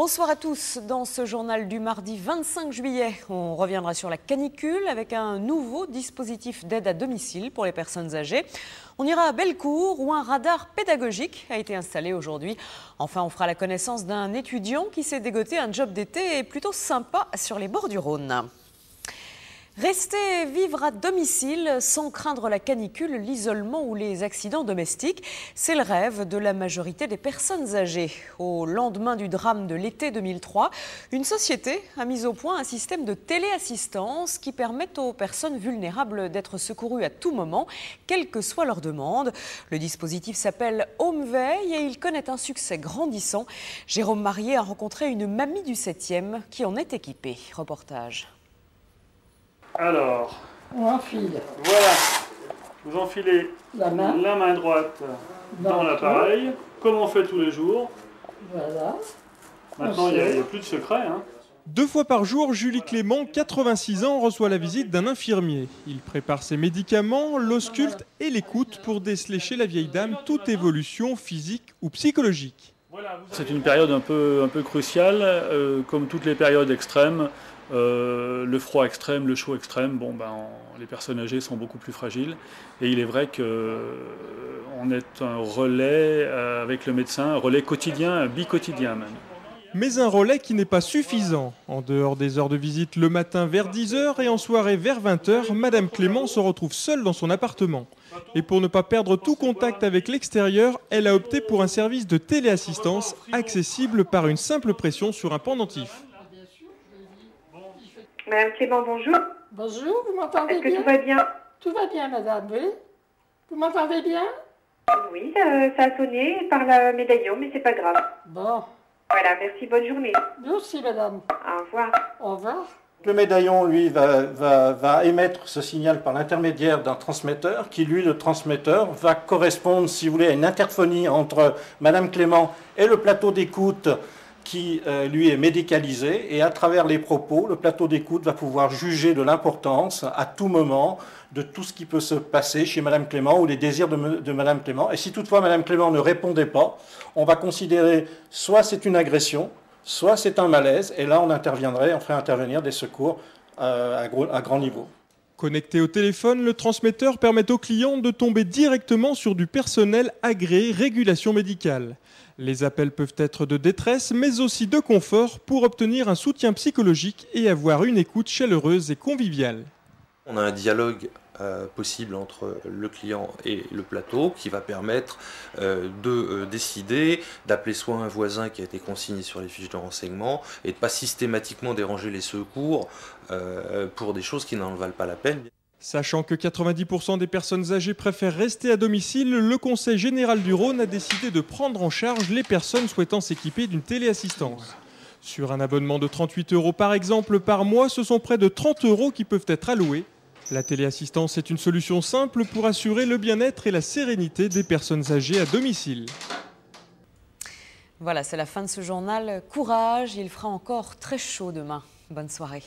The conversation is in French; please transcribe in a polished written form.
Bonsoir à tous. Dans ce journal du mardi 25 juillet, on reviendra sur la canicule avec un nouveau dispositif d'aide à domicile pour les personnes âgées. On ira à Bellecour où un radar pédagogique a été installé aujourd'hui. Enfin, on fera la connaissance d'un étudiant qui s'est dégoté un job d'été plutôt sympa sur les bords du Rhône. Rester vivre à domicile sans craindre la canicule, l'isolement ou les accidents domestiques, c'est le rêve de la majorité des personnes âgées. Au lendemain du drame de l'été 2003, une société a mis au point un système de téléassistance qui permet aux personnes vulnérables d'être secourues à tout moment, quelle que soit leur demande. Le dispositif s'appelle Homeveille et il connaît un succès grandissant. Jérôme Marié a rencontré une mamie du 7e qui en est équipée. Reportage. Alors, on enfile. Voilà, vous enfilez la main droite dans l'appareil, comme on fait tous les jours. Voilà. Maintenant, il n'y a plus de secret. 2 fois par jour, Julie Clément, 86 ans, reçoit la visite d'un infirmier. Il prépare ses médicaments, l'ausculte et l'écoute pour déceler chez la vieille dame toute évolution physique ou psychologique. C'est une période un peu cruciale, comme toutes les périodes extrêmes. Le froid extrême, le chaud extrême, les personnes âgées sont beaucoup plus fragiles. Et il est vrai qu'on est un relais avec le médecin, un relais quotidien, un bi-quotidien même. Mais un relais qui n'est pas suffisant. En dehors des heures de visite le matin vers 10h et en soirée vers 20h, Madame Clément se retrouve seule dans son appartement. Et pour ne pas perdre tout contact avec l'extérieur, elle a opté pour un service de téléassistance accessible par une simple pression sur un pendentif. Madame Clément, bonjour. Bonjour, vous m'entendez bien? Est-ce que tout va bien? Tout va bien, madame, oui. Vous m'entendez bien? Oui, ça a sonné par le médaillon, mais c'est pas grave. Bon. Voilà, merci, bonne journée. Merci, madame. Au revoir. Au revoir. Le médaillon, lui, va émettre ce signal par l'intermédiaire d'un transmetteur qui, lui, le transmetteur, va correspondre, si vous voulez, à une interphonie entre Madame Clément et le plateau d'écoute qui, lui, est médicalisé. Et à travers les propos, le plateau d'écoute va pouvoir juger de l'importance, à tout moment, de tout ce qui peut se passer chez Madame Clément ou les désirs de Madame Clément. Et si toutefois Madame Clément ne répondait pas, on va considérer soit c'est une agression, soit c'est un malaise, et là on interviendrait, on ferait intervenir des secours à grand niveau. Connecté au téléphone, le transmetteur permet aux clients de tomber directement sur du personnel agréé régulation médicale. Les appels peuvent être de détresse, mais aussi de confort pour obtenir un soutien psychologique et avoir une écoute chaleureuse et conviviale. On a un dialogue possible entre le client et le plateau qui va permettre de décider d'appeler soit un voisin qui a été consigné sur les fiches de renseignement et de ne pas systématiquement déranger les secours pour des choses qui n'en valent pas la peine. Sachant que 90% des personnes âgées préfèrent rester à domicile, le Conseil général du Rhône a décidé de prendre en charge les personnes souhaitant s'équiper d'une téléassistance. Sur un abonnement de 38 € par exemple par mois, ce sont près de 30 € qui peuvent être alloués. La téléassistance est une solution simple pour assurer le bien-être et la sérénité des personnes âgées à domicile. Voilà, c'est la fin de ce journal. Courage, il fera encore très chaud demain. Bonne soirée.